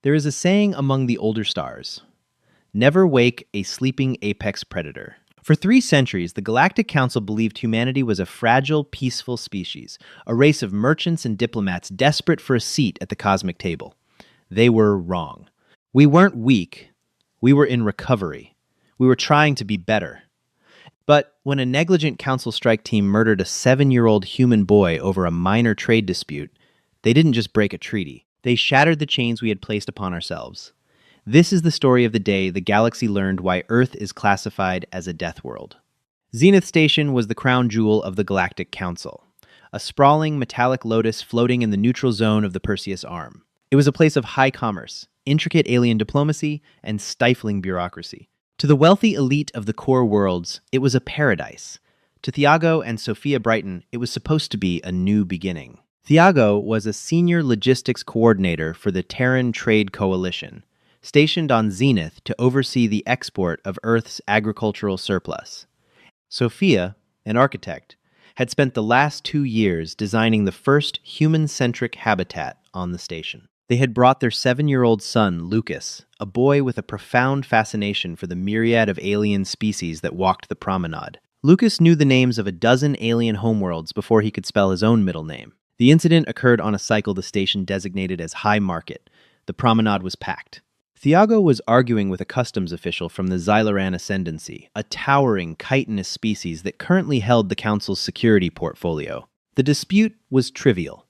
There is a saying among the older stars: never wake a sleeping apex predator. For 3 centuries, the Galactic Council believed humanity was a fragile, peaceful species, a race of merchants and diplomats desperate for a seat at the cosmic table. They were wrong. We weren't weak. We were in recovery. We were trying to be better. But when a negligent council strike team murdered a 7-year-old human boy over a minor trade dispute, they didn't just break a treaty. They shattered the chains we had placed upon ourselves. This is the story of the day the galaxy learned why Earth is classified as a death world. Zenith Station was the crown jewel of the Galactic Council, a sprawling metallic lotus floating in the neutral zone of the Perseus Arm. It was a place of high commerce, intricate alien diplomacy, and stifling bureaucracy. To the wealthy elite of the core worlds, it was a paradise. To Thiago and Sophia Brighton, it was supposed to be a new beginning. Thiago was a senior logistics coordinator for the Terran Trade Coalition, stationed on Zenith to oversee the export of Earth's agricultural surplus. Sophia, an architect, had spent the last 2 years designing the first human-centric habitat on the station. They had brought their 7-year-old son, Lucas, a boy with a profound fascination for the myriad of alien species that walked the promenade. Lucas knew the names of a dozen alien homeworlds before he could spell his own middle name. The incident occurred on a cycle the station designated as High Market. The promenade was packed. Thiago was arguing with a customs official from the Xyloran Ascendancy, a towering chitinous species that currently held the Council's security portfolio. The dispute was trivial: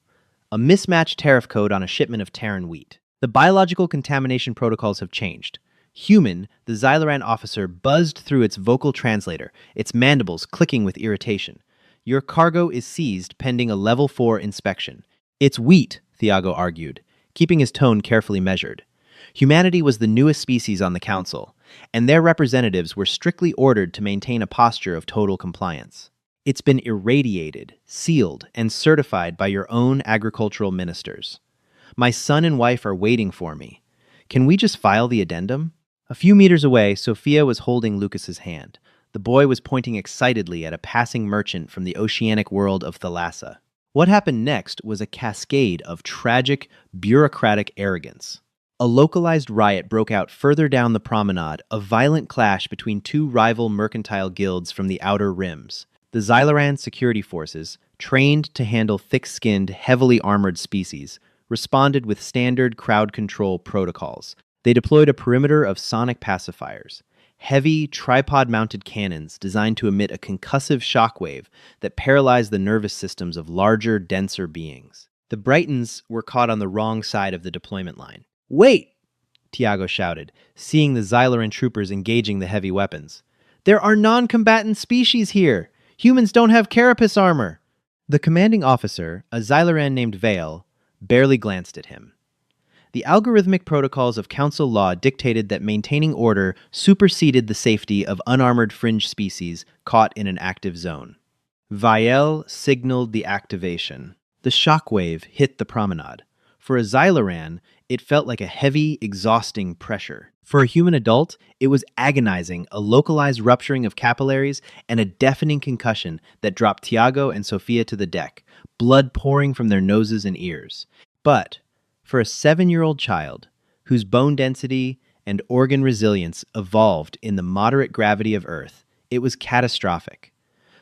a mismatched tariff code on a shipment of Terran wheat. The biological contamination protocols have changed. Human, the Xyloran officer buzzed through its vocal translator, its mandibles clicking with irritation. Your cargo is seized pending a level 4 inspection. It's wheat, Thiago argued, keeping his tone carefully measured. Humanity was the newest species on the Council, and their representatives were strictly ordered to maintain a posture of total compliance. It's been irradiated, sealed, and certified by your own agricultural ministers. My son and wife are waiting for me. Can we just file the addendum? A few meters away, Sophia was holding Lucas's hand. The boy was pointing excitedly at a passing merchant from the oceanic world of Thalassa. What happened next was a cascade of tragic, bureaucratic arrogance. A localized riot broke out further down the promenade, a violent clash between 2 rival mercantile guilds from the outer rims. The Xyloran security forces, trained to handle thick-skinned, heavily armored species, responded with standard crowd control protocols. They deployed a perimeter of sonic pacifiers, heavy, tripod-mounted cannons designed to emit a concussive shockwave that paralyzed the nervous systems of larger, denser beings. The Brightons were caught on the wrong side of the deployment line. "Wait!" Thiago shouted, seeing the Xyloran troopers engaging the heavy weapons. "There are non-combatant species here! Humans don't have carapace armor!" The commanding officer, a Xyloran named Vale, barely glanced at him. The algorithmic protocols of Council law dictated that maintaining order superseded the safety of unarmored fringe species caught in an active zone. Vael signaled the activation. The shockwave hit the promenade. For a Xyloran, it felt like a heavy, exhausting pressure. For a human adult, it was agonizing, a localized rupturing of capillaries and a deafening concussion that dropped Thiago and Sophia to the deck, blood pouring from their noses and ears. But for a 7-year-old child, whose bone density and organ resilience evolved in the moderate gravity of Earth, it was catastrophic.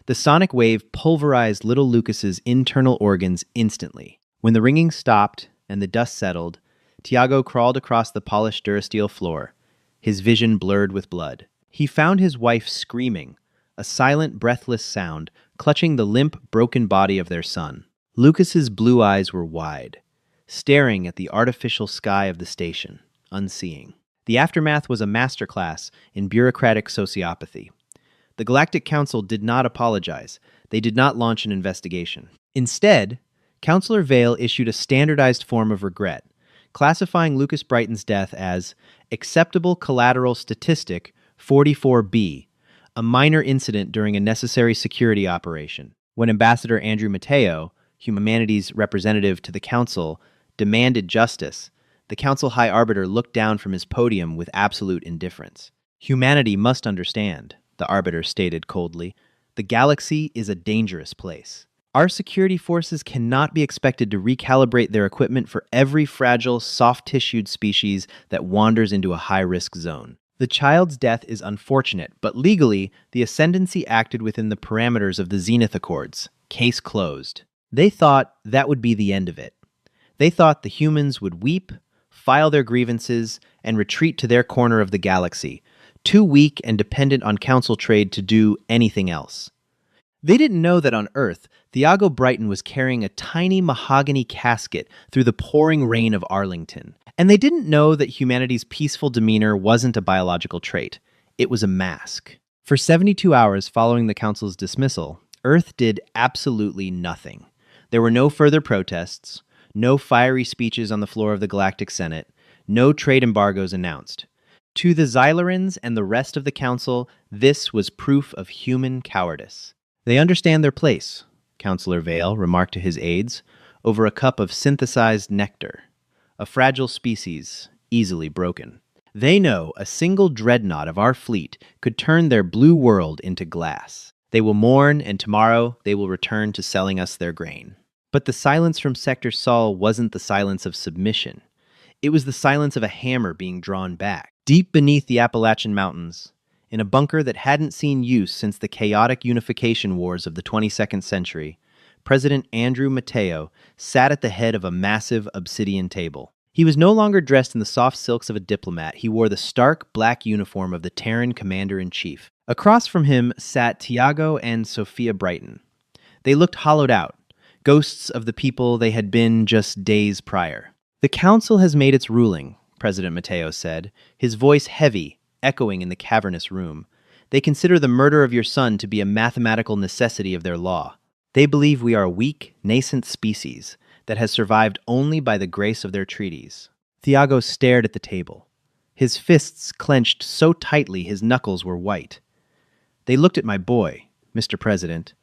The sonic wave pulverized little Lucas's internal organs instantly. When the ringing stopped and the dust settled, Thiago crawled across the polished durasteel floor, his vision blurred with blood. He found his wife screaming, a silent, breathless sound, clutching the limp, broken body of their son. Lucas's blue eyes were wide, staring at the artificial sky of the station, unseeing. The aftermath was a masterclass in bureaucratic sociopathy. The Galactic Council did not apologize. They did not launch an investigation. Instead, Councillor Vale issued a standardized form of regret, classifying Lucas Brighton's death as acceptable collateral statistic 44B, a minor incident during a necessary security operation. When Ambassador Andrew Mateo, humanity's representative to the Council, demanded justice, the Council High Arbiter looked down from his podium with absolute indifference. "Humanity must understand," the Arbiter stated coldly. "The galaxy is a dangerous place. Our security forces cannot be expected to recalibrate their equipment for every fragile, soft-tissued species that wanders into a high-risk zone. The child's death is unfortunate, but legally, the Ascendancy acted within the parameters of the Zenith Accords. Case closed. They thought that would be the end of it. They thought the humans would weep, file their grievances, and retreat to their corner of the galaxy, too weak and dependent on council trade to do anything else. They didn't know that on Earth, Thiago Brighton was carrying a tiny mahogany casket through the pouring rain of Arlington. And they didn't know that humanity's peaceful demeanor wasn't a biological trait. It was a mask. For 72 hours following the Council's dismissal, Earth did absolutely nothing. There were no further protests, no fiery speeches on the floor of the Galactic Senate, no trade embargoes announced. To the Xylarans and the rest of the Council, this was proof of human cowardice. They understand their place, Councillor Vale remarked to his aides, over a cup of synthesized nectar, a fragile species, easily broken. They know a single dreadnought of our fleet could turn their blue world into glass. They will mourn, and tomorrow they will return to selling us their grain. But the silence from Sector Sol wasn't the silence of submission. It was the silence of a hammer being drawn back. Deep beneath the Appalachian Mountains, in a bunker that hadn't seen use since the chaotic unification wars of the 22nd century, President Andrew Mateo sat at the head of a massive obsidian table. He was no longer dressed in the soft silks of a diplomat. He wore the stark black uniform of the Terran commander-in-chief. Across from him sat Tiago and Sophia Brighton. They looked hollowed out, ghosts of the people they had been just days prior. "The Council has made its ruling," President Mateo said, his voice heavy, echoing in the cavernous room. "They consider the murder of your son to be a mathematical necessity of their law. They believe we are a weak, nascent species that has survived only by the grace of their treaties." Thiago stared at the table. His fists clenched so tightly his knuckles were white. "They looked at my boy, Mr. President.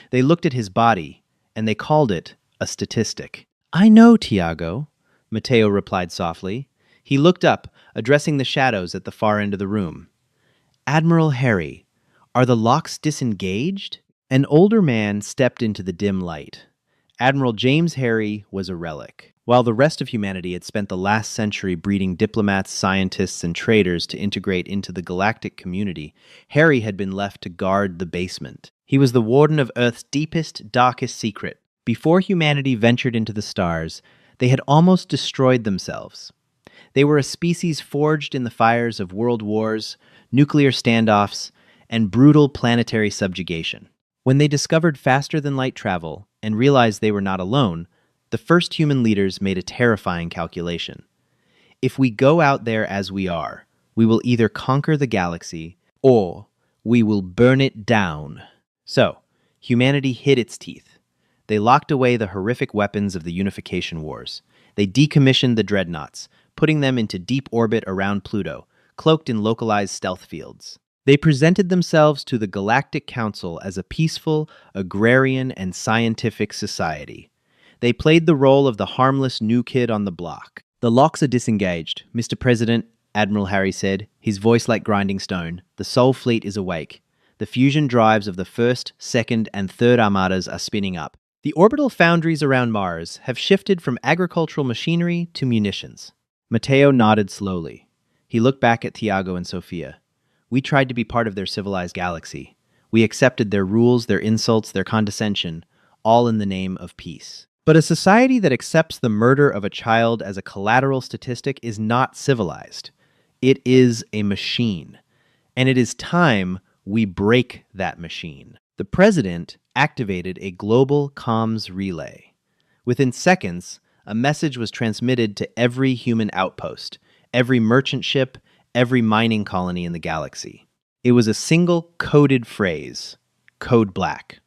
They looked at his body, and they called it a statistic." "I know, Tiago," Mateo replied softly. He looked up, addressing the shadows at the far end of the room. "Admiral Harry, are the locks disengaged?" An older man stepped into the dim light. Admiral James Harry was a relic. While the rest of humanity had spent the last century breeding diplomats, scientists, and traders to integrate into the galactic community, Harry had been left to guard the basement. He was the warden of Earth's deepest, darkest secret. Before humanity ventured into the stars, they had almost destroyed themselves. They were a species forged in the fires of world wars, nuclear standoffs, and brutal planetary subjugation. When they discovered faster-than-light travel and realized they were not alone, the first human leaders made a terrifying calculation. If we go out there as we are, we will either conquer the galaxy, or we will burn it down. So, humanity hid its teeth. They locked away the horrific weapons of the unification wars. They decommissioned the dreadnoughts, putting them into deep orbit around Pluto, cloaked in localized stealth fields. They presented themselves to the Galactic Council as a peaceful, agrarian, and scientific society. They played the role of the harmless new kid on the block. "The locks are disengaged, Mr. President," Admiral Harry said, his voice like grinding stone. "The Sol Fleet is awake. The fusion drives of the 1st, 2nd, and 3rd Armadas are spinning up. The orbital foundries around Mars have shifted from agricultural machinery to munitions." Mateo nodded slowly. He looked back at Tiago and Sophia. "We tried to be part of their civilized galaxy. We accepted their rules, their insults, their condescension, all in the name of peace. But a society that accepts the murder of a child as a collateral statistic is not civilized. It is a machine. And it is time we break that machine." The president activated a global comms relay. Within seconds, a message was transmitted to every human outpost, every merchant ship, every mining colony in the galaxy. It was a single coded phrase, Code Black.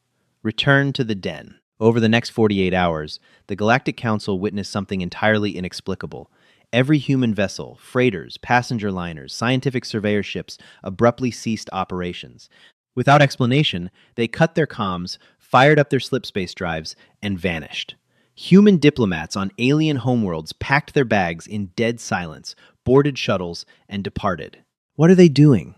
Return to the den. Over the next 48 hours, the Galactic Council witnessed something entirely inexplicable. Every human vessel, freighters, passenger liners, scientific surveyor ships abruptly ceased operations. Without explanation, they cut their comms, fired up their slipspace drives, and vanished. Human diplomats on alien homeworlds packed their bags in dead silence, boarded shuttles, and departed. "What are they doing?"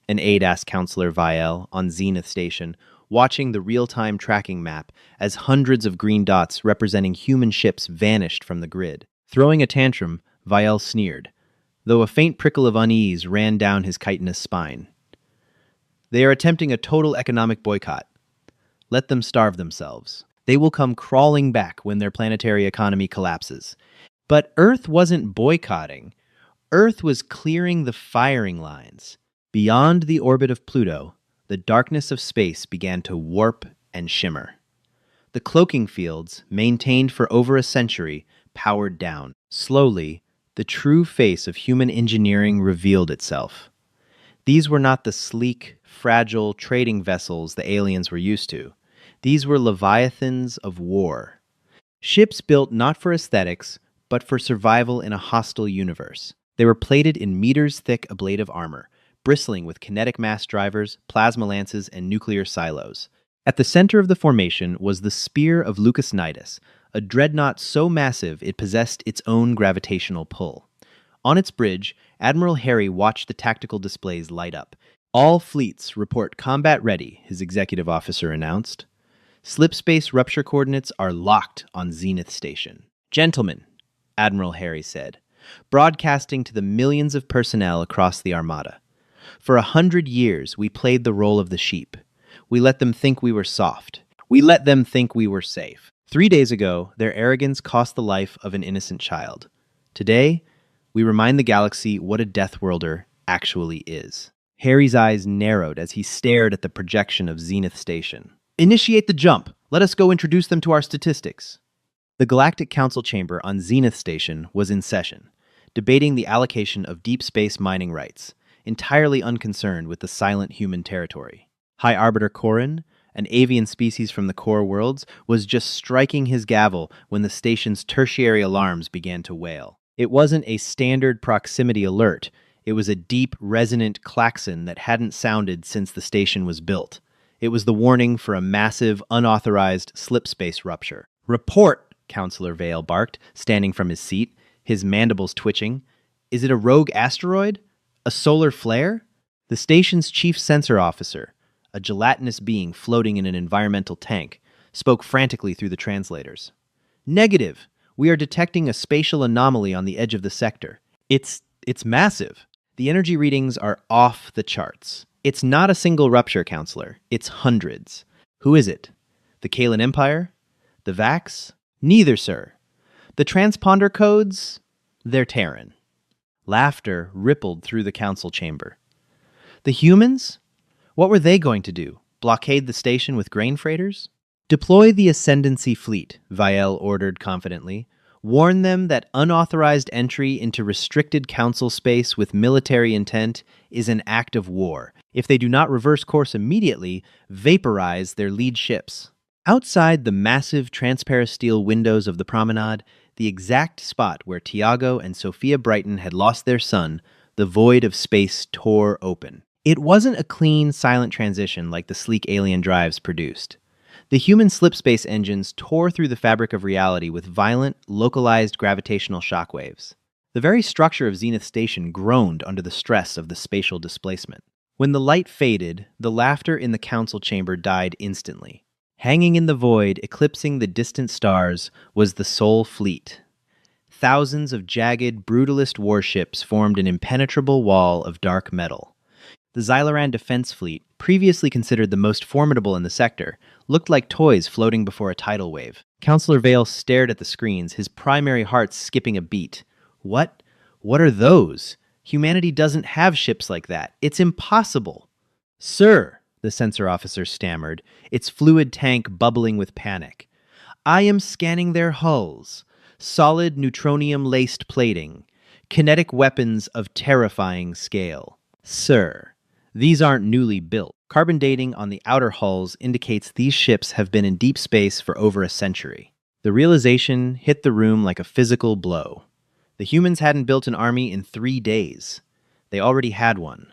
an aide asked Councillor Vielle on Zenith Station. watching the real-time tracking map as hundreds of green dots representing human ships vanished from the grid. Throwing a tantrum, Vial sneered, though a faint prickle of unease ran down his chitinous spine. They are attempting a total economic boycott. Let them starve themselves. They will come crawling back when their planetary economy collapses. But Earth wasn't boycotting. Earth was clearing the firing lines. Beyond the orbit of Pluto, the darkness of space began to warp and shimmer. The cloaking fields, maintained for over a century, powered down. Slowly, the true face of human engineering revealed itself. These were not the sleek, fragile trading vessels the aliens were used to. These were leviathans of war. Ships built not for aesthetics, but for survival in a hostile universe. They were plated in meters-thick ablative armor, bristling with kinetic mass drivers, plasma lances, and nuclear silos. At the center of the formation was the Spear of Lucas Nidus, a dreadnought so massive it possessed its own gravitational pull. On its bridge, Admiral Harry watched the tactical displays light up. "All fleets report combat ready," his executive officer announced. "Slipspace rupture coordinates are locked on Zenith Station." "Gentlemen," Admiral Harry said, broadcasting to the millions of personnel across the Armada. "For 100 years, we played the role of the sheep. We let them think we were soft. We let them think we were safe. 3 days ago, their arrogance cost the life of an innocent child. Today, we remind the galaxy what a Deathworlder actually is." Harry's eyes narrowed as he stared at the projection of Zenith Station. "Initiate the jump! Let us go introduce them to our statistics." The Galactic Council chamber on Zenith Station was in session, debating the allocation of deep space mining rights, entirely unconcerned with the silent human territory. High Arbiter Corrin, an avian species from the core worlds, was just striking his gavel when the station's tertiary alarms began to wail. It wasn't a standard proximity alert. It was a deep, resonant klaxon that hadn't sounded since the station was built. It was the warning for a massive, unauthorized slipspace rupture. "Report!" Counselor Vale barked, standing from his seat, his mandibles twitching. "Is it a rogue asteroid? A solar flare?" The station's chief sensor officer, a gelatinous being floating in an environmental tank, spoke frantically through the translators. "Negative. We are detecting a spatial anomaly on the edge of the sector. It's massive. The energy readings are off the charts. It's not a single rupture, Counselor. It's hundreds. Who is it? The Kalan Empire? The Vax? Neither, sir. The transponder codes? They're Terran." Laughter rippled through the council chamber. "The humans? What were they going to do? Blockade the station with grain freighters?" "Deploy the Ascendancy Fleet," Vial ordered confidently. "Warn them that unauthorized entry into restricted council space with military intent is an act of war. If they do not reverse course immediately, vaporize their lead ships." Outside the massive transparasteel windows of the promenade, the exact spot where Tiago and Sophia Brighton had lost their son, the void of space tore open. It wasn't a clean, silent transition like the sleek alien drives produced. The human slipspace engines tore through the fabric of reality with violent, localized gravitational shockwaves. The very structure of Zenith Station groaned under the stress of the spatial displacement. When the light faded, the laughter in the council chamber died instantly. Hanging in the void, eclipsing the distant stars, was the Sol Fleet. Thousands of jagged, brutalist warships formed an impenetrable wall of dark metal. The Xyloran Defense Fleet, previously considered the most formidable in the sector, looked like toys floating before a tidal wave. Counselor Vale stared at the screens, his primary heart skipping a beat. What? What are those? Humanity doesn't have ships like that. It's impossible. "Sir," the sensor officer stammered, its fluid tank bubbling with panic. "I am scanning their hulls. Solid neutronium-laced plating. Kinetic weapons of terrifying scale. Sir, these aren't newly built. Carbon dating on the outer hulls indicates these ships have been in deep space for over a century." The realization hit the room like a physical blow. The humans hadn't built an army in 3 days. They already had one.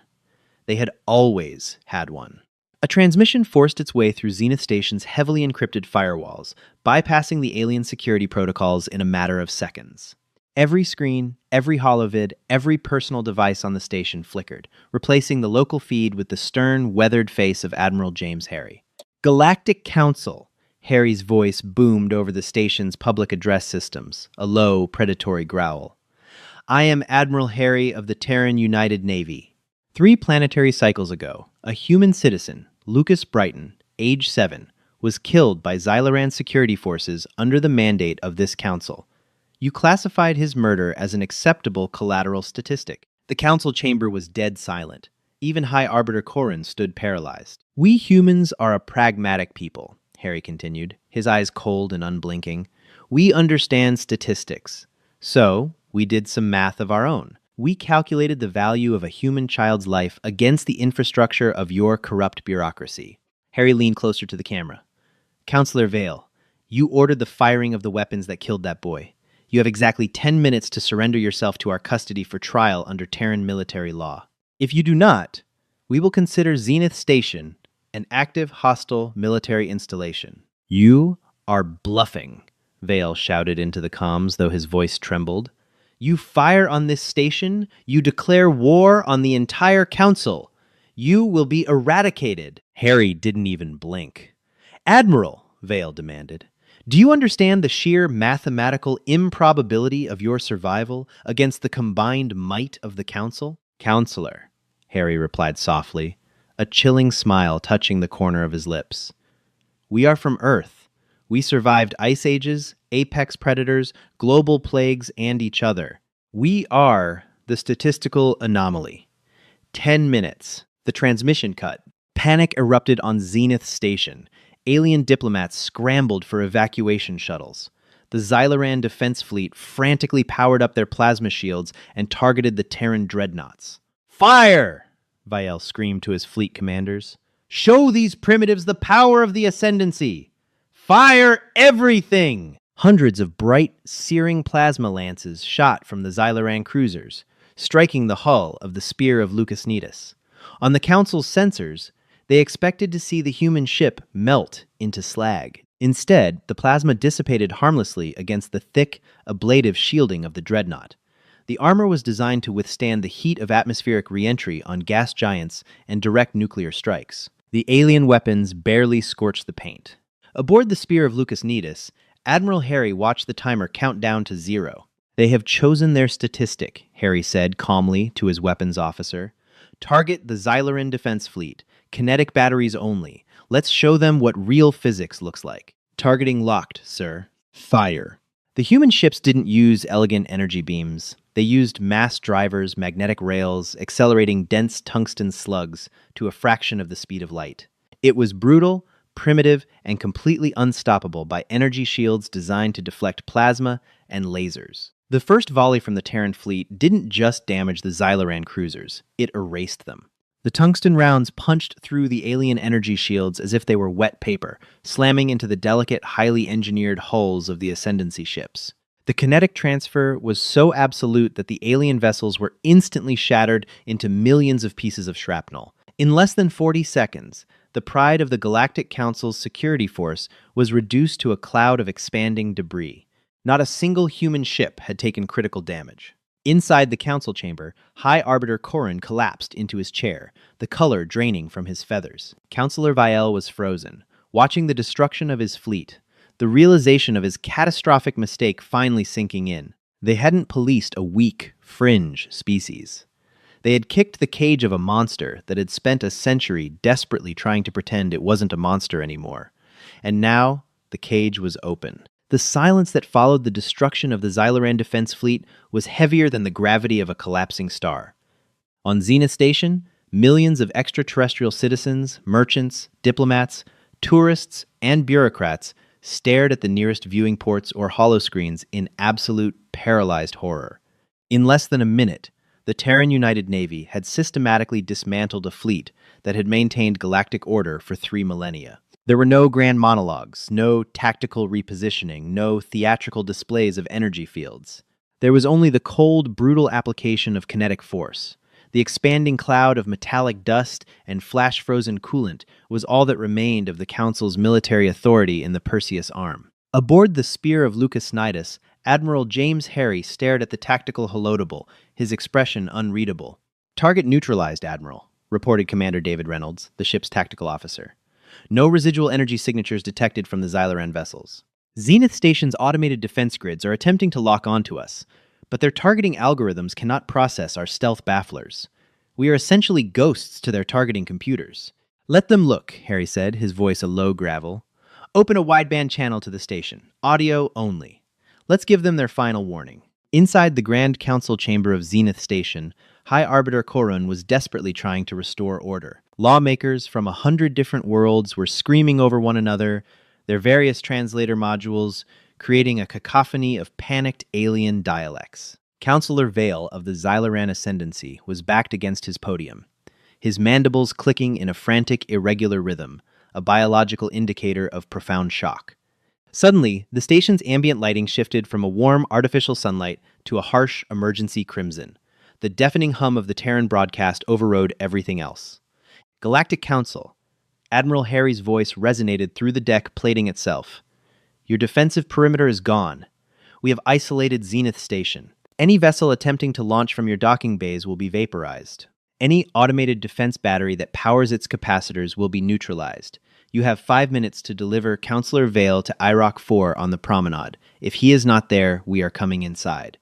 They had always had one. A transmission forced its way through Zenith Station's heavily encrypted firewalls, bypassing the alien security protocols in a matter of seconds. Every screen, every holovid, every personal device on the station flickered, replacing the local feed with the stern, weathered face of Admiral James Harry. Galactic Council. Harry's voice boomed over the station's public address systems, a low, predatory growl. I am Admiral Harry of the Terran United Navy. 3 planetary cycles ago, a human citizen, Lucas Brighton, age 7, was killed by Xyloran security forces under the mandate of this council. You classified his murder as an acceptable collateral statistic. The council chamber was dead silent. Even High Arbiter Corrin stood paralyzed. We humans are a pragmatic people, Harry continued, his eyes cold and unblinking. We understand statistics. So, we did some math of our own. We calculated the value of a human child's life against the infrastructure of your corrupt bureaucracy. Harry leaned closer to the camera. Counselor Vale, you ordered the firing of the weapons that killed that boy. You have exactly 10 minutes to surrender yourself to our custody for trial under Terran military law. If you do not, we will consider Zenith Station an active hostile military installation. You are bluffing, Vale shouted into the comms, though his voice trembled. You fire on this station, you declare war on the entire council. You will be eradicated. Harry didn't even blink. Admiral, Vale demanded, do you understand the sheer mathematical improbability of your survival against the combined might of the council? Counselor, Harry replied softly, a chilling smile touching the corner of his lips. We are from Earth. We survived ice ages, apex predators, global plagues, and each other. We are the statistical anomaly. 10 minutes. The transmission cut. Panic erupted on Zenith Station. Alien diplomats scrambled for evacuation shuttles. The Xyloran defense fleet frantically powered up their plasma shields and targeted the Terran dreadnoughts. Fire! Viel screamed to his fleet commanders. Show these primitives the power of the Ascendancy! Fire everything! Hundreds of bright, searing plasma lances shot from the Xyloran cruisers, striking the hull of the Spear of Lucas Nidus. On the Council's sensors, they expected to see the human ship melt into slag. Instead, the plasma dissipated harmlessly against the thick, ablative shielding of the dreadnought. The armor was designed to withstand the heat of atmospheric re-entry on gas giants and direct nuclear strikes. The alien weapons barely scorched the paint. Aboard the Spear of Lucas Nidus, Admiral Harry watched the timer count down to 0. They have chosen their statistic, Harry said calmly to his weapons officer. Target the Xyloran defense fleet. Kinetic batteries only. Let's show them what real physics looks like. Targeting locked, sir. Fire. The human ships didn't use elegant energy beams. They used mass drivers, magnetic rails, accelerating dense tungsten slugs to a fraction of the speed of light. It was brutal, primitive, and completely unstoppable by energy shields designed to deflect plasma and lasers. The first volley from the Terran fleet didn't just damage the Xyloran cruisers, it erased them. The tungsten rounds punched through the alien energy shields as if they were wet paper, slamming into the delicate, highly engineered hulls of the Ascendancy ships. The kinetic transfer was so absolute that the alien vessels were instantly shattered into millions of pieces of shrapnel. In less than 40 seconds, the pride of the Galactic Council's security force was reduced to a cloud of expanding debris. Not a single human ship had taken critical damage. Inside the council chamber, High Arbiter Corrin collapsed into his chair, the color draining from his feathers. Counselor Viel was frozen, watching the destruction of his fleet, the realization of his catastrophic mistake finally sinking in. They hadn't policed a weak, fringe species. They had kicked the cage of a monster that had spent a century desperately trying to pretend it wasn't a monster anymore. And now, the cage was open. The silence that followed the destruction of the Xyloran defense fleet was heavier than the gravity of a collapsing star. On Zenith Station, millions of extraterrestrial citizens, merchants, diplomats, tourists, and bureaucrats stared at the nearest viewing ports or holoscreens in absolute paralyzed horror. In less than a minute, the Terran United Navy had systematically dismantled a fleet that had maintained galactic order for 3 millennia. There were no grand monologues, no tactical repositioning, no theatrical displays of energy fields. There was only the cold, brutal application of kinetic force. The expanding cloud of metallic dust and flash-frozen coolant was all that remained of the Council's military authority in the Perseus Arm. Aboard the Spear of Lucas Nidus, Admiral James Harry stared at the tactical holodable, his expression unreadable. Target neutralized, Admiral, reported Commander David Reynolds, the ship's tactical officer. No residual energy signatures detected from the Xyloran vessels. Zenith Station's automated defense grids are attempting to lock onto us, but their targeting algorithms cannot process our stealth bafflers. We are essentially ghosts to their targeting computers. Let them look, Harry said, his voice a low gravel. Open a wideband channel to the station. Audio only. Let's give them their final warning. Inside the Grand Council chamber of Zenith Station, High Arbiter Korun was desperately trying to restore order. Lawmakers from 100 different worlds were screaming over one another, their various translator modules creating a cacophony of panicked alien dialects. Councillor Vale of the Xyloran Ascendancy was backed against his podium, his mandibles clicking in a frantic, irregular rhythm, a biological indicator of profound shock. Suddenly, the station's ambient lighting shifted from a warm, artificial sunlight to a harsh, emergency crimson. The deafening hum of the Terran broadcast overrode everything else. Galactic Council. Admiral Harry's voice resonated through the deck plating itself. Your defensive perimeter is gone. We have isolated Zenith Station. Any vessel attempting to launch from your docking bays will be vaporized. Any automated defense battery that powers its capacitors will be neutralized. You have 5 minutes to deliver Councillor Vale to IROC 4 on the promenade. If he is not there, we are coming inside.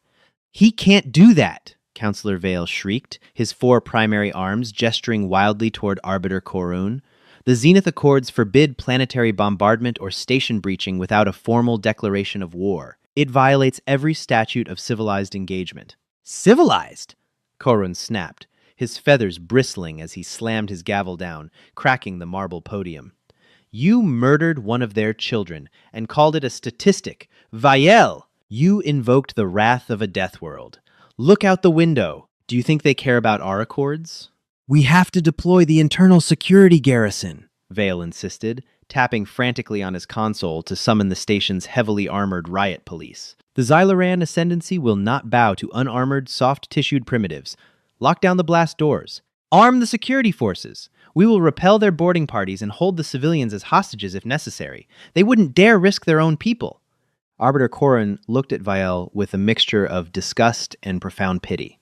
He can't do that, Councillor Vale shrieked, his 4 primary arms gesturing wildly toward Arbiter Korun. The Zenith Accords forbid planetary bombardment or station breaching without a formal declaration of war. It violates every statute of civilized engagement. Civilized? Korun snapped, his feathers bristling as he slammed his gavel down, cracking the marble podium. You murdered one of their children and called it a statistic. Vael! You invoked the wrath of a Deathworld. Look out the window. Do you think they care about our accords? We have to deploy the internal security garrison, Vale insisted, tapping frantically on his console to summon the station's heavily armored riot police. The Xyloran Ascendancy will not bow to unarmored, soft-tissued primitives. Lock down the blast doors. Arm the security forces. We will repel their boarding parties and hold the civilians as hostages if necessary. They wouldn't dare risk their own people. Arbiter Korun looked at Vael with a mixture of disgust and profound pity.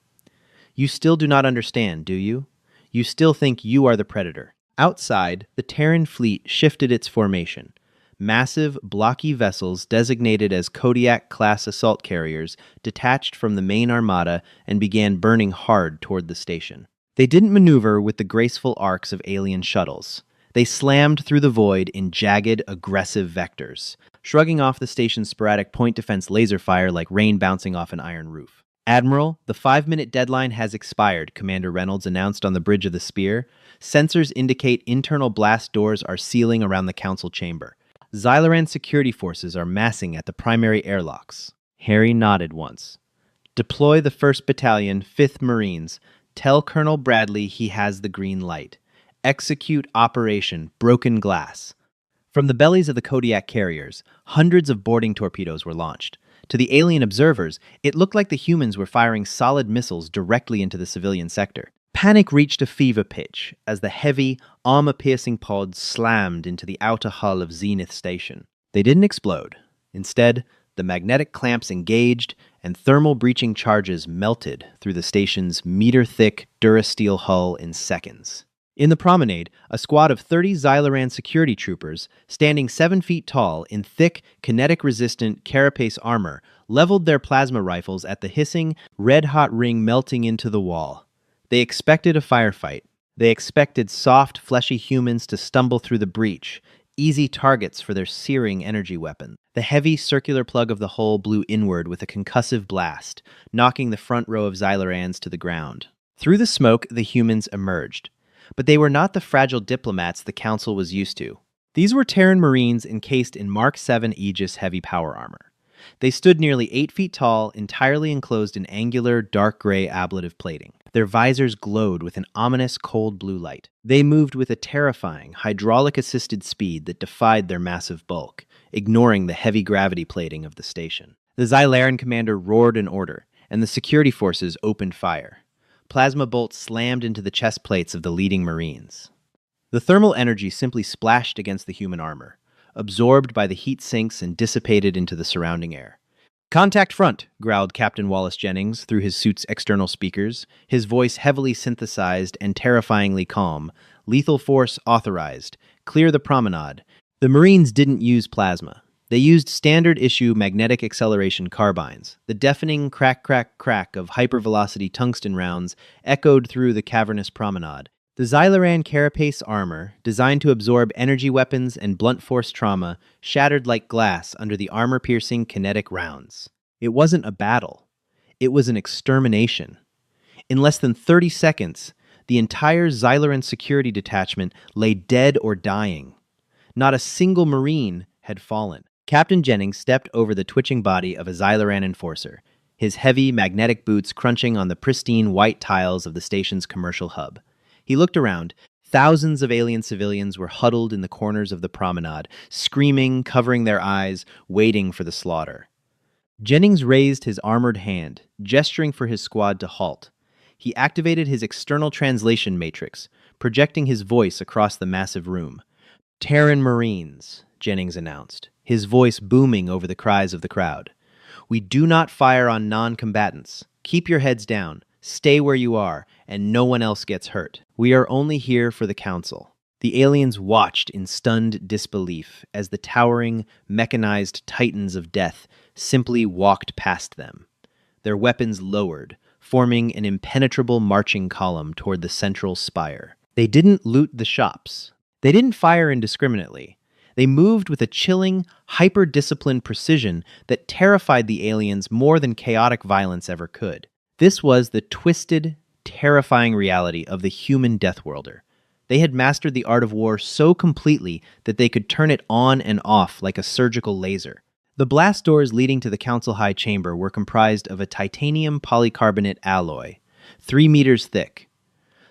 You still do not understand, do you? You still think you are the predator. Outside, the Terran fleet shifted its formation. Massive, blocky vessels designated as Kodiak-class assault carriers detached from the main armada and began burning hard toward the station. They didn't maneuver with the graceful arcs of alien shuttles. They slammed through the void in jagged, aggressive vectors, shrugging off the station's sporadic point defense laser fire like rain bouncing off an iron roof. Admiral, the 5-minute deadline has expired, Commander Reynolds announced on the bridge of the Spear. Sensors indicate internal blast doors are sealing around the council chamber. Xyloran security forces are massing at the primary airlocks. Harry nodded once. Deploy the 1st Battalion, 5th Marines. Tell Colonel Bradley he has the green light. Execute Operation Broken Glass. From the bellies of the Kodiak carriers, hundreds of boarding torpedoes were launched. To the alien observers, it looked like the humans were firing solid missiles directly into the civilian sector. Panic reached a fever pitch as the heavy, armor-piercing pods slammed into the outer hull of Zenith Station. They didn't explode. Instead, the magnetic clamps engaged, and thermal breaching charges melted through the station's meter-thick Durasteel hull in seconds. In the promenade, a squad of 30 Xyloran security troopers, standing 7 feet tall in thick, kinetic-resistant carapace armor, leveled their plasma rifles at the hissing, red-hot ring melting into the wall. They expected a firefight. They expected soft, fleshy humans to stumble through the breach, easy targets for their searing energy weapon. The heavy circular plug of the hull blew inward with a concussive blast, knocking the front row of Xylorans to the ground. Through the smoke, the humans emerged. But they were not the fragile diplomats the Council was used to. These were Terran Marines encased in Mark 7 Aegis heavy power armor. They stood nearly 8 feet tall, entirely enclosed in angular, dark gray ablative plating. Their visors glowed with an ominous cold blue light. They moved with a terrifying, hydraulic-assisted speed that defied their massive bulk, ignoring the heavy gravity plating of the station. The Xyloran commander roared an order, and the security forces opened fire. Plasma bolts slammed into the chest plates of the leading Marines. The thermal energy simply splashed against the human armor, absorbed by the heat sinks and dissipated into the surrounding air. "Contact front," growled Captain Wallace Jennings through his suit's external speakers, his voice heavily synthesized and terrifyingly calm. "Lethal force authorized. clear the promenade. The Marines didn't use plasma. They used standard-issue magnetic acceleration carbines. The deafening crack, crack, crack of hypervelocity tungsten rounds echoed through the cavernous promenade. The Xyloran carapace armor, designed to absorb energy weapons and blunt force trauma, shattered like glass under the armor-piercing kinetic rounds. It wasn't a battle. It was an extermination. In less than 30 seconds, the entire Xyloran security detachment lay dead or dying. Not a single Marine had fallen. Captain Jennings stepped over the twitching body of a Xyloran enforcer, his heavy magnetic boots crunching on the pristine white tiles of the station's commercial hub. He looked around. Thousands of alien civilians were huddled in the corners of the promenade, screaming, covering their eyes, waiting for the slaughter. Jennings raised his armored hand, gesturing for his squad to halt. He activated his external translation matrix, projecting his voice across the massive room. "Terran Marines," Jennings announced, his voice booming over the cries of the crowd. "We do not fire on non-combatants. Keep your heads down, stay where you are, and no one else gets hurt. We are only here for the Council." The aliens watched in stunned disbelief as the towering, mechanized titans of death simply walked past them. Their weapons lowered, forming an impenetrable marching column toward the central spire. They didn't loot the shops. They didn't fire indiscriminately. They moved with a chilling, hyper-disciplined precision that terrified the aliens more than chaotic violence ever could. This was the twisted, terrifying reality of the human Deathworlder. They had mastered the art of war so completely that they could turn it on and off like a surgical laser. The blast doors leading to the Council High Chamber were comprised of a titanium polycarbonate alloy, 3 meters thick.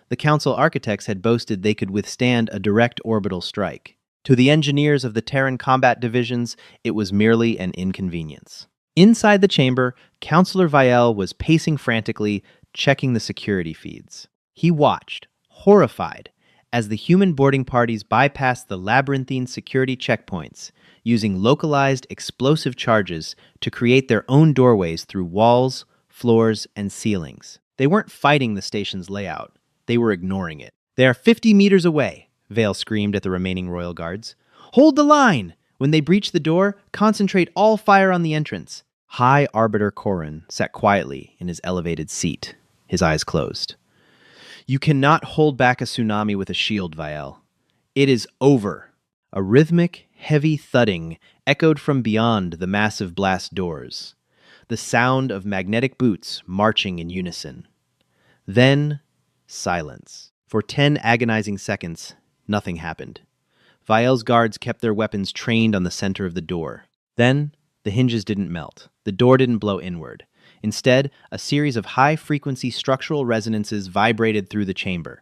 The Council architects had boasted they could withstand a direct orbital strike. To the engineers of the Terran combat divisions, it was merely an inconvenience. Inside the chamber, Councillor Vielle was pacing frantically, checking the security feeds. He watched, horrified, as the human boarding parties bypassed the labyrinthine security checkpoints, using localized explosive charges to create their own doorways through walls, floors, and ceilings. They weren't fighting the station's layout. They were ignoring it. "They are 50 meters away," Vale screamed at the remaining royal guards. "Hold the line! When they breach the door, concentrate all fire on the entrance." High Arbiter Corrin sat quietly in his elevated seat, his eyes closed. "You cannot hold back a tsunami with a shield, Vielle. It is over." A rhythmic, heavy thudding echoed from beyond the massive blast doors, the sound of magnetic boots marching in unison. Then, silence. For 10 agonizing seconds, nothing happened. Vielle's guards kept their weapons trained on the center of the door. Then, the hinges didn't melt. The door didn't blow inward. Instead, a series of high-frequency structural resonances vibrated through the chamber.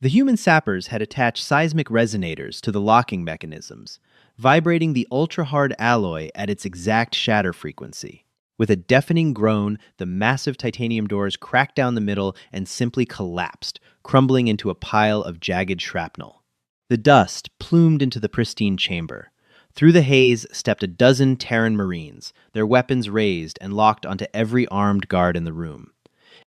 The human sappers had attached seismic resonators to the locking mechanisms, vibrating the ultra-hard alloy at its exact shatter frequency. With a deafening groan, the massive titanium doors cracked down the middle and simply collapsed, crumbling into a pile of jagged shrapnel. The dust plumed into the pristine chamber. Through the haze stepped a dozen Terran Marines, their weapons raised and locked onto every armed guard in the room.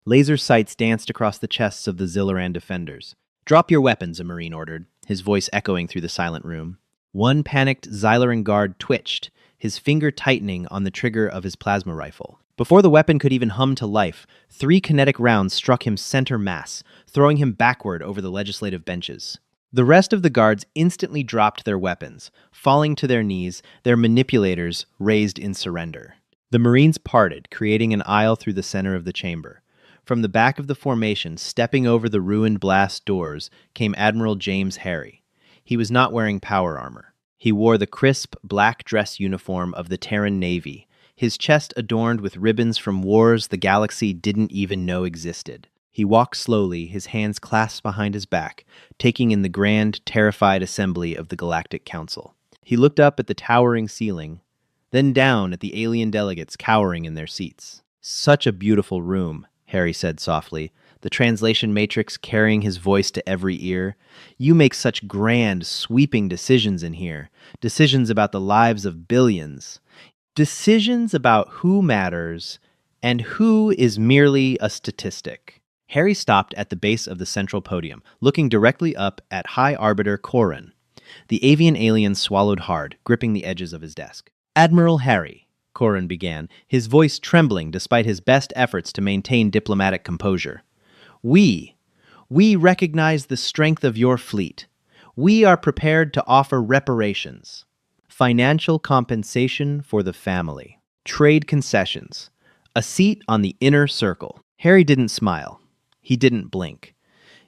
Laser sights danced across the chests of the Xyloran defenders. "Drop your weapons," a Marine ordered, his voice echoing through the silent room. One panicked Xyloran guard twitched, his finger tightening on the trigger of his plasma rifle. Before the weapon could even hum to life, 3 kinetic rounds struck him center mass, throwing him backward over the legislative benches. The rest of the guards instantly dropped their weapons, falling to their knees, their manipulators raised in surrender. The Marines parted, creating an aisle through the center of the chamber. From the back of the formation, stepping over the ruined blast doors, came Admiral James Harry. He was not wearing power armor. He wore the crisp, black dress uniform of the Terran Navy, his chest adorned with ribbons from wars the galaxy didn't even know existed. He walked slowly, his hands clasped behind his back, taking in the grand, terrified assembly of the Galactic Council. He looked up at the towering ceiling, then down at the alien delegates cowering in their seats. "Such a beautiful room," Harry said softly, the translation matrix carrying his voice to every ear. "You make such grand, sweeping decisions in here. Decisions about the lives of billions. Decisions about who matters and who is merely a statistic." Harry stopped at the base of the central podium, looking directly up at High Arbiter Corrin. The avian alien swallowed hard, gripping the edges of his desk. Admiral Harry, Corrin began, his voice trembling despite his best efforts to maintain diplomatic composure. We recognize the strength of your fleet. We are prepared to offer reparations, financial compensation for the family, trade concessions, a seat on the inner circle. Harry didn't smile. He didn't blink.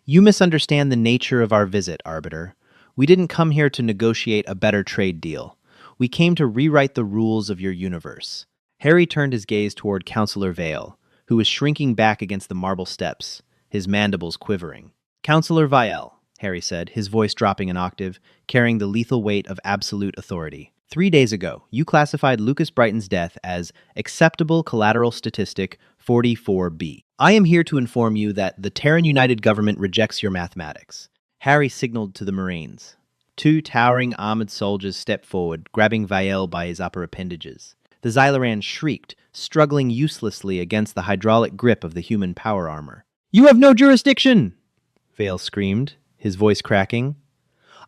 You misunderstand the nature of our visit, Arbiter. We didn't come here to negotiate a better trade deal. We came to rewrite the rules of your universe. Harry turned his gaze toward Counselor Vale, who was shrinking back against the marble steps, his mandibles quivering. Counselor Vial, Harry said, his voice dropping an octave, carrying the lethal weight of absolute authority. 3 days ago, you classified Lucas Brighton's death as acceptable collateral statistic 44B. I am here to inform you that the Terran United Government rejects your mathematics. Harry signaled to the Marines. 2 towering armored soldiers stepped forward, grabbing Vial by his upper appendages. The Xyloran shrieked, struggling uselessly against the hydraulic grip of the human power armor. You have no jurisdiction! Vale screamed, his voice cracking.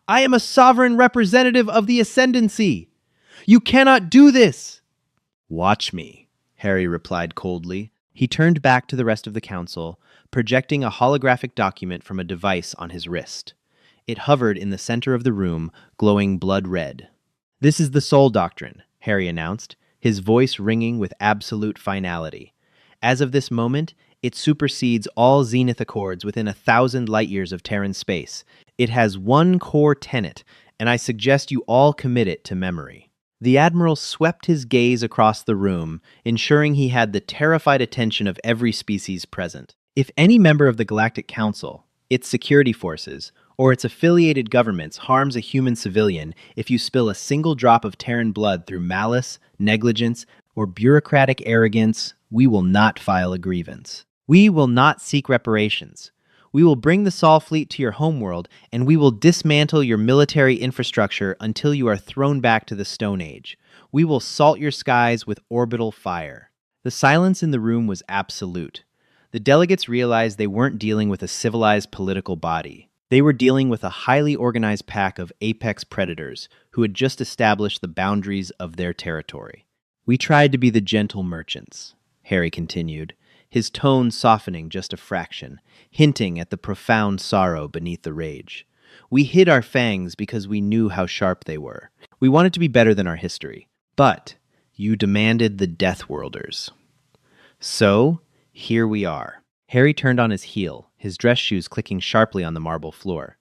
I am a sovereign representative of the Ascendancy! You cannot do this! Watch me, Harry replied coldly. He turned back to the rest of the council, projecting a holographic document from a device on his wrist. It hovered in the center of the room, glowing blood red. This is the Soul Doctrine, Harry announced, his voice ringing with absolute finality. As of this moment, it supersedes all Zenith Accords within 1,000 light-years of Terran space. It has one core tenet, and I suggest you all commit it to memory. The Admiral swept his gaze across the room, ensuring he had the terrified attention of every species present. If any member of the Galactic Council, its security forces, or its affiliated governments harms a human civilian, if you spill a single drop of Terran blood through malice, negligence, or bureaucratic arrogance, we will not file a grievance. We will not seek reparations. We will bring the Sol fleet to your homeworld, and we will dismantle your military infrastructure until you are thrown back to the Stone Age. We will salt your skies with orbital fire. The silence in the room was absolute. The delegates realized they weren't dealing with a civilized political body. They were dealing with a highly organized pack of apex predators who had just established the boundaries of their territory. We tried to be the gentle merchants, Harry continued, his tone softening just a fraction, hinting at the profound sorrow beneath the rage. We hid our fangs because we knew how sharp they were. We wanted to be better than our history. But you demanded the Deathworlders. So, here we are. Harry turned on his heel, his dress shoes clicking sharply on the marble floor.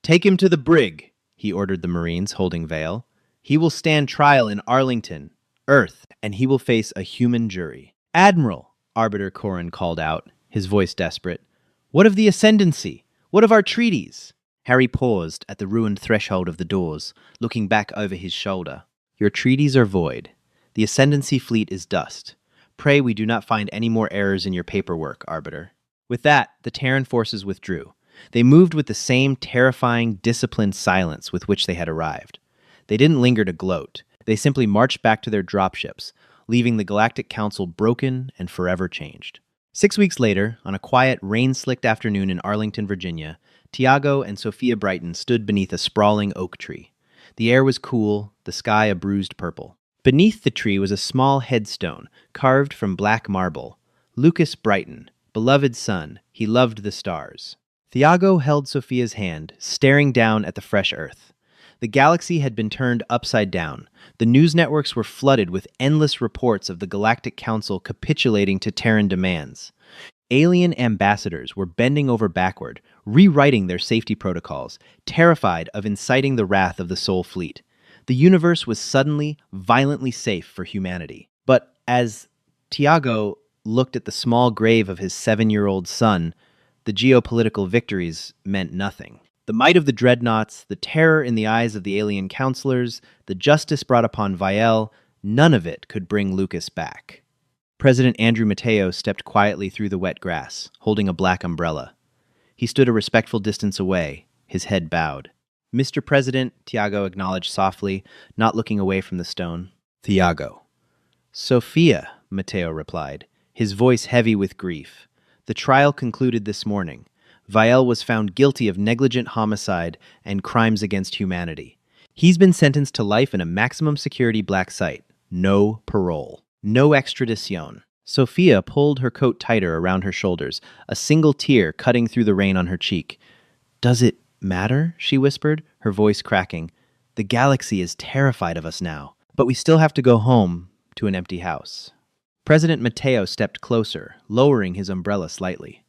Take him to the brig, he ordered the Marines, holding Vale. He will stand trial in Arlington, Earth, and he will face a human jury. Admiral, Arbiter Corrin called out, his voice desperate. What of the Ascendancy? What of our treaties? Harry paused at the ruined threshold of the doors, looking back over his shoulder. Your treaties are void. The Ascendancy fleet is dust. Pray we do not find any more errors in your paperwork, Arbiter. With that, the Terran forces withdrew. They moved with the same terrifying, disciplined silence with which they had arrived. They didn't linger to gloat. They simply marched back to their dropships, leaving the Galactic Council broken and forever changed. 6 weeks later, on a quiet, rain-slicked afternoon in Arlington, Virginia, Tiago and Sophia Brighton stood beneath a sprawling oak tree. The air was cool, the sky a bruised purple. Beneath the tree was a small headstone, carved from black marble. Lucas Brighton, beloved son, he loved the stars. Tiago held Sophia's hand, staring down at the fresh earth. The galaxy had been turned upside down. The news networks were flooded with endless reports of the Galactic Council capitulating to Terran demands. Alien ambassadors were bending over backward, rewriting their safety protocols, terrified of inciting the wrath of the Soul Fleet. The universe was suddenly, violently safe for humanity. But as Tiago looked at the small grave of his 7-year-old son, the geopolitical victories meant nothing. The might of the dreadnoughts, the terror in the eyes of the alien counselors, the justice brought upon Vial, none of it could bring Lucas back. President Andrew Mateo stepped quietly through the wet grass, holding a black umbrella. He stood a respectful distance away, his head bowed. Mr. President, Tiago acknowledged softly, not looking away from the stone. Tiago. Sophia, Mateo replied, his voice heavy with grief. The trial concluded this morning. Viel was found guilty of negligent homicide and crimes against humanity. He's been sentenced to life in a maximum security black site. No parole. No extradition. Sophia pulled her coat tighter around her shoulders, a single tear cutting through the rain on her cheek. "Does it matter?" she whispered, her voice cracking. "The galaxy is terrified of us now, but we still have to go home to an empty house." President Mateo stepped closer, lowering his umbrella slightly.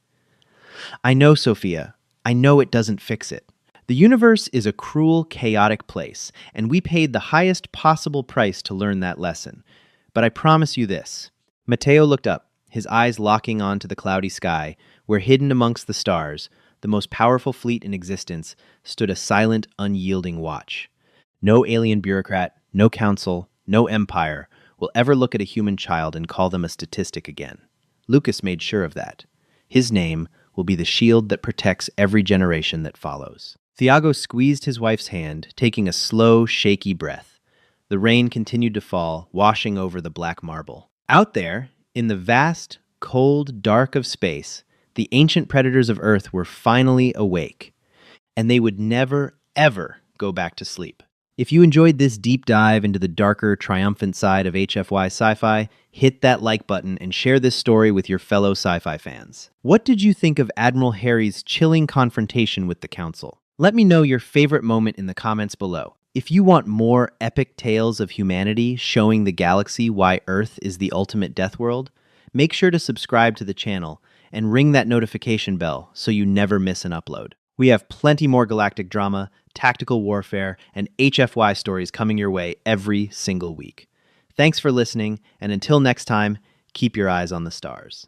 "I know, Sophia. I know it doesn't fix it. The universe is a cruel, chaotic place, and we paid the highest possible price to learn that lesson. But I promise you this." Mateo looked up, his eyes locking onto the cloudy sky, where hidden amongst the stars, the most powerful fleet in existence, stood a silent, unyielding watch. No alien bureaucrat, no council, no empire will ever look at a human child and call them a statistic again. Lucas made sure of that. His name will be the shield that protects every generation that follows. Thiago squeezed his wife's hand, taking a slow, shaky breath. The rain continued to fall, washing over the black marble. Out there, in the vast, cold dark of space, the ancient predators of Earth were finally awake, and they would never, ever go back to sleep. If you enjoyed this deep dive into the darker, triumphant side of HFY sci-fi, hit that like button and share this story with your fellow sci-fi fans. What did you think of Admiral Harry's chilling confrontation with the Council? Let me know your favorite moment in the comments below. If you want more epic tales of humanity showing the galaxy why Earth is the ultimate death world, make sure to subscribe to the channel and ring that notification bell so you never miss an upload. We have plenty more galactic drama, tactical warfare, and HFY stories coming your way every single week. Thanks for listening, and until next time, keep your eyes on the stars.